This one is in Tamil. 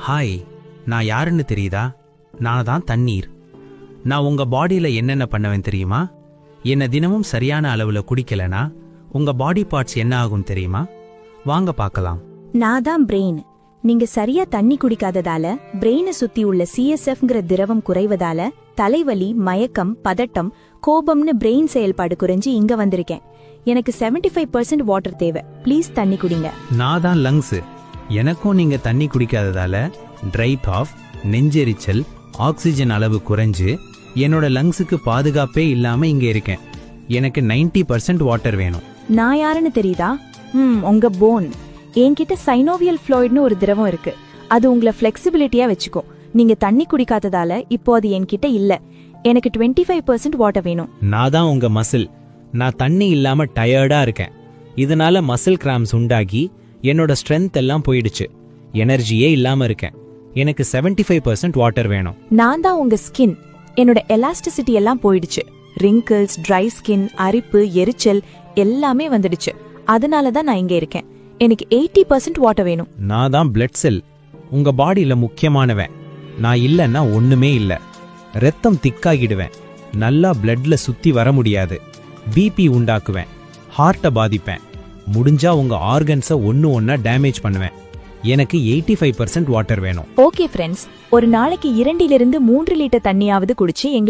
ஹாய், நான் யாருன்னு தெரியுதா? நான் தான் தண்ணீர். நான் உங்க பாடியில என்னென்ன பண்ணுவேன் தெரியுமா? என்ன தினமும் சரியான அளவுல குடிக்கலனா உங்க பாடி பார்ட்ஸ் என்ன ஆகும் தெரியுமா? வாங்க பார்க்கலாம். நான் தான் பிரெயின். நீங்க சரியா தண்ணி குடிக்காததால பிரெயினை சுத்தி உள்ள CSFங்கிற திரவம் குறைவதால தலைவலி, மயக்கம், பதட்டம், கோபம்னு பிரெயின் செயல்பாடு குறைஞ்சு இங்க வந்திருக்கேன். எனக்கு 75% வாட்டர் தேவை. ப்ளீஸ் தண்ணி குடிங்க. நான் தான் லங்ஸ். எனக்கும் நீங்க தண்ணி குடிக்காததால ட்ரை காஃப், நெஞ்செரிச்சல், ஆக்சிஜன் அளவு குறைஞ்சு என்னோட லங்ஸுக்கு பாதுகாப்பே இல்லாம இங்க இருக்கேன். எனக்கு 90% வாட்டர் வேணும். நான் யாருன்னு தெரியுதா? உங்க போன். என்கிட்ட சைனோவியல் ஃப்ளூயிட்னு ஒரு திரவம் இருக்கு. அது உங்களை ஃபிளெக்சிபிலிட்டியா வச்சுக்கோ. நீங்க தண்ணி குடிக்காததால இப்போ அது என்கிட்ட இல்ல. எனக்கு 25% வாட்டர் வேணும். நான் தான் உங்க மசில். நான் தண்ணி இல்லாம டயர்டா இருக்கேன். இதனால மசில் கிராம்ஸ் உண்டாகி என்னோட ஸ்ட்ரென்த் எல்லாம் போயிடுச்சு. எனர்ஜியே இல்லாம இருக்கேன். எனக்கு 75% வாட்டர் வேணும். நான் தான் உங்க ஸ்கின். என்னோட எலாஸ்டிசிட்டி எல்லாம் போயிடுச்சு. ரிங்கிள்ஸ், ட்ரை ஸ்கின், அரிப்பு, எரிச்சல் எல்லாமே வந்துடுச்சு. அதனால தான் நான் இங்க இருக்கேன். எனக்கு 80% வாட்டர் வேணும். நான் தான் பிளட் செல். உங்க பாடியில முக்கியமானவன். நான் இல்லன்னா ஒண்ணுமே இல்ல. ரத்தம் திக்காகிடுவேன். நல்லா பிளட்ல சுத்தி வர முடியாது. பிபி உண்டாக்குவேன். ஹார்ட்டை பாதிப்பேன். முடிஞ்சா உங்க ஆர்கன்ஸை ஒன்னா டேமேஜ் பண்ணுவேன். எனக்கு 85% வாட்டர் வேணும். ஓகே ஃப்ரெண்ட்ஸ், ஒரு நாளைக்கு 2 to 3 லிட்டர் தண்ணியாவது குடிச்சு எங்களை